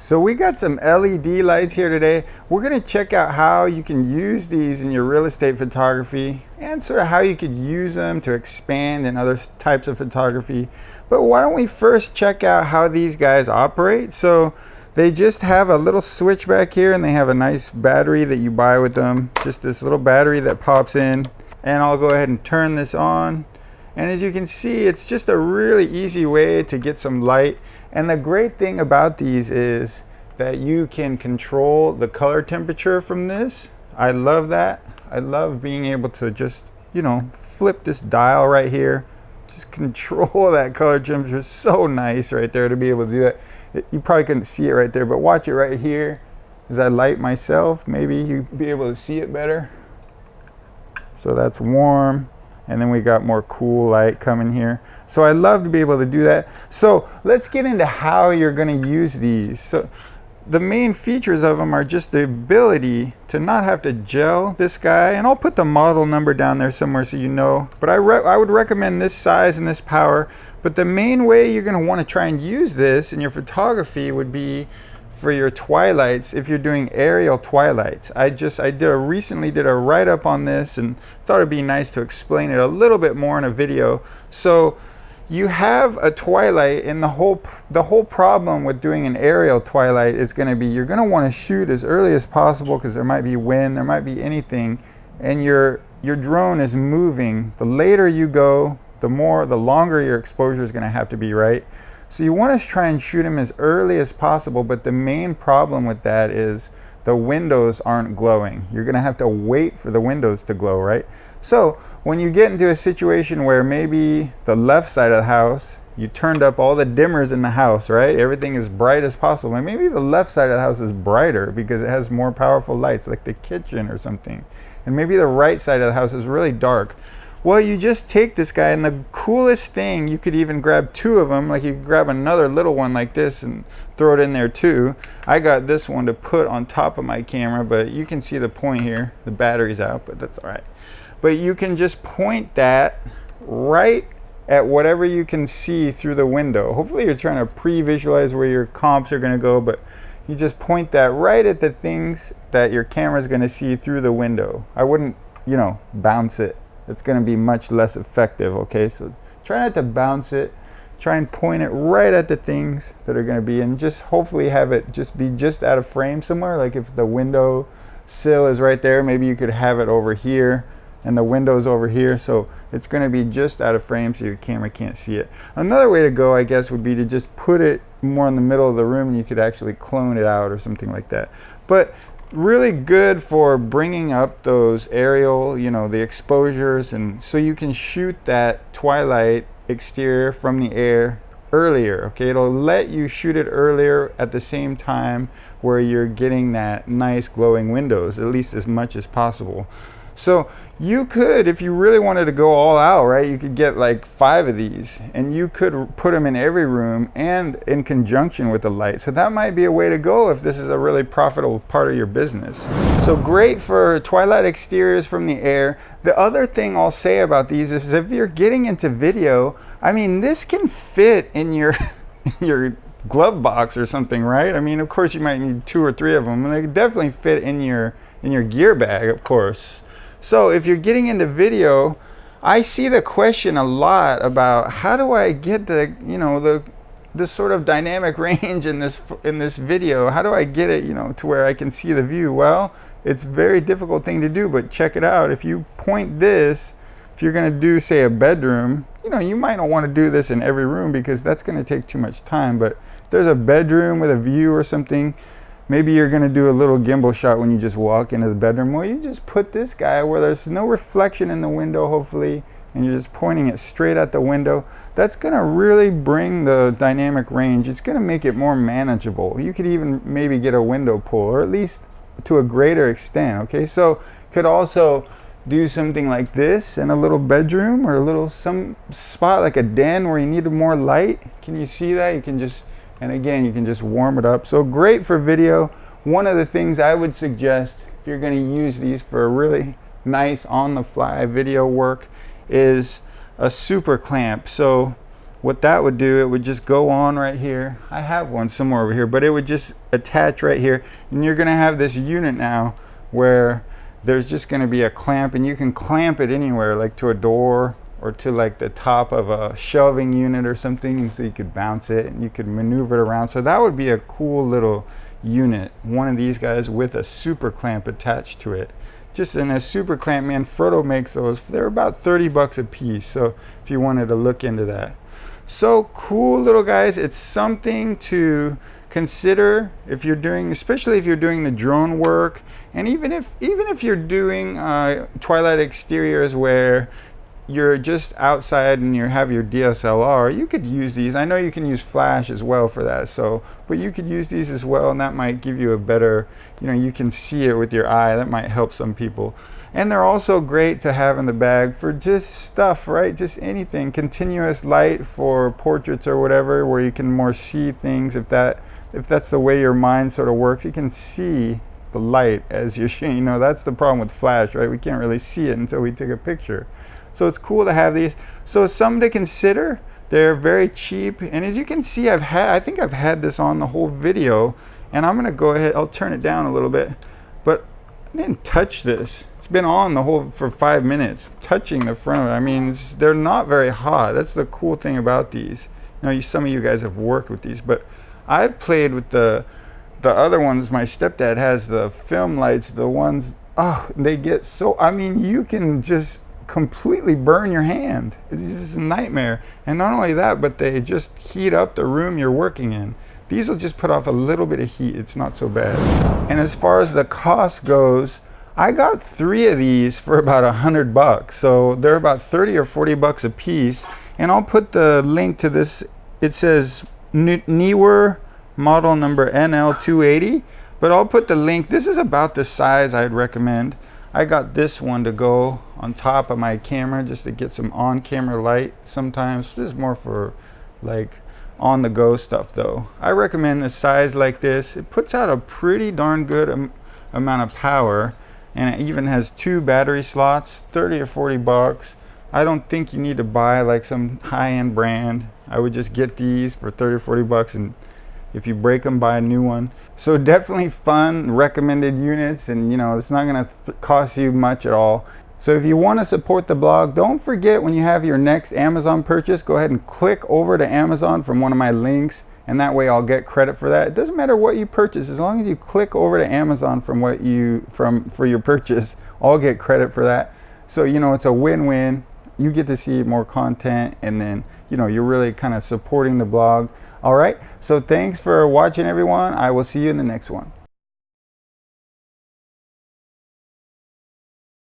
So we got some LED lights here today. We're gonna check out how you can use these in your real estate photography and sort of how you could use them to expand in other types of photography. But why don't we first check out how these guys operate? So they just have a little switch back here and they have a nice battery that you buy with them. Just this little battery that pops in, and I'll go ahead and turn this on. And as you can see, it's just a really easy way to get some light. And the great thing about these is that you can control the color temperature from this. I love that. I love being able to just, flip this dial right here. Just control that color temperature. It's so nice right there to be able to do that. You probably couldn't see it right there, but watch it right here. As I light myself, maybe you'll be able to see it better. So that's warm. And then we got more cool light coming here. So I love to be able to do that. So let's get into how you're going to use these. So the main features of them are just the ability to not have to gel this guy. And I'll put the model number down there somewhere so you know. But I would recommend this size and this power. But the main way you're going to want to try and use this in your photography would be for your twilights, if you're doing aerial twilights. I recently did a write-up on this and thought it'd be nice to explain it a little bit more in a video. So you have a twilight, and the whole problem with doing an aerial twilight is going to be you're going to want to shoot as early as possible because there might be wind, there might be anything, and your drone is moving. The later you go, the longer your exposure is going to have to be, right? So you want to try and shoot them as early as possible, but the main problem with that is the windows aren't glowing. You're going to have to wait for the windows to glow, right? So when you get into a situation where maybe the left side of the house, you turned up all the dimmers in the house, right? Everything is bright as possible. And maybe the left side of the house is brighter because it has more powerful lights, like the kitchen or something. And maybe the right side of the house is really dark. Well, you just take this guy, and the coolest thing, you could even grab two of them. Like you could grab another little one like this and throw it in there too. I got this one to put on top of my camera, but you can see the point here. The battery's out, but that's all right. But you can just point that right at whatever you can see through the window. Hopefully you're trying to pre-visualize where your comps are going to go, but you just point that right at the things that your camera's going to see through the window. I wouldn't, bounce it. It's going to be much less effective, okay? So try not to bounce it. Try and point it right at the things that are going to be, and just hopefully have it just be just out of frame somewhere. Like if the window sill is right there, maybe you could have it over here and the window's over here. So it's going to be just out of frame so your camera can't see it. Another way to go, I guess, would be to just put it more in the middle of the room, and you could actually clone it out or something like that. But really good for bringing up those aerial, the exposures, and so you can shoot that twilight exterior from the air earlier, okay? It'll let you shoot it earlier at the same time where you're getting that nice glowing windows, at least as much as possible. So you could, if you really wanted to go all out, right, you could get like 5 of these, and you could put them in every room and in conjunction with the light. So that might be a way to go if this is a really profitable part of your business. So great for twilight exteriors from the air. The other thing I'll say about these is if you're getting into video, this can fit in your your glove box or something, right? Of course you might need 2 or 3 of them, and they can definitely fit in your gear bag, of course. So if you're getting into video, I see the question a lot about how do I get the sort of dynamic range in this video? How do I get it, to where I can see the view? Well, it's a very difficult thing to do, but check it out. If you point this, if you're going to do, say, a bedroom, you might not want to do this in every room because that's going to take too much time. But if there's a bedroom with a view or something, maybe you're going to do a little gimbal shot when you just walk into the bedroom. Well, you just put this guy where there's no reflection in the window, hopefully, and you're just pointing it straight at the window. That's going to really bring the dynamic range. It's going to make it more manageable. You could even maybe get a window pull, or at least to a greater extent, okay? So could also do something like this in a little bedroom, or some spot like a den where you need more light. Can you see that? You can just, and again, you can just warm it up. So great for video. One of the things I would suggest if you're going to use these for a really nice on-the-fly video work is a super clamp. So what that would do, it would just go on right here. I have one somewhere over here, but it would just attach right here. And you're gonna have this unit now where there's just gonna be a clamp, and you can clamp it anywhere, like to a door or to like the top of a shelving unit or something, and so you could bounce it and you could maneuver it around. So that would be a cool little unit, one of these guys with a super clamp attached to it. Just in a super clamp, man, Frodo makes those. They're about 30 bucks a piece, so if you wanted to look into that. So cool little guys. It's something to consider if you're doing, especially if you're doing the drone work, and even if you're doing twilight exteriors where you're just outside and you have your DSLR, you could use these. I know you can use flash as well for that, so but you could use these as well, and that might give you a better, you can see it with your eye. That might help some people. And they're also great to have in the bag for just stuff, right? Just anything, continuous light for portraits or whatever, where you can more see things. If that's the way your mind sort of works, you can see the light as you're shooting. That's the problem with flash, right? We can't really see it until we take a picture. So it's cool to have these. So it's something to consider. They're very cheap, and as you can see, I think I've had this on the whole video, and I'm gonna go ahead, I'll turn it down a little bit, but I didn't touch this. It's been on the whole for 5 minutes, touching the front of it. I mean, they're not very hot. That's the cool thing about these. Some of you guys have worked with these, but I've played with the other ones. My stepdad has the film lights, the ones, they get so, you can just completely burn your hand. This is a nightmare. And not only that, but they just heat up the room you're working in. These will just put off a little bit of heat. It's not so bad. And as far as the cost goes, I got 3 of these for about $100. So they're about 30 or 40 bucks a piece. And I'll put the link to this. It says Neewer model number NL280, but I'll put the link. This is about the size I'd recommend. I got this one to go on top of my camera just to get some on-camera light sometimes. This is more for like on-the-go stuff though. I recommend a size like this. It puts out a pretty darn good amount of power, and it even has 2 battery slots, 30 or 40 bucks. I don't think you need to buy like some high-end brand. I would just get these for 30 or 40 bucks, and if you break them, buy a new one. So definitely fun, recommended units, and it's not gonna cost you much at all. So if you want to support the blog, don't forget when you have your next Amazon purchase, go ahead and click over to Amazon from one of my links, and that way I'll get credit for that. It doesn't matter what you purchase, as long as you click over to Amazon for your purchase, I'll get credit for that. So it's a win-win. You get to see more content, and then you're really kind of supporting the blog. All right, so thanks for watching, everyone. I will see you in the next one.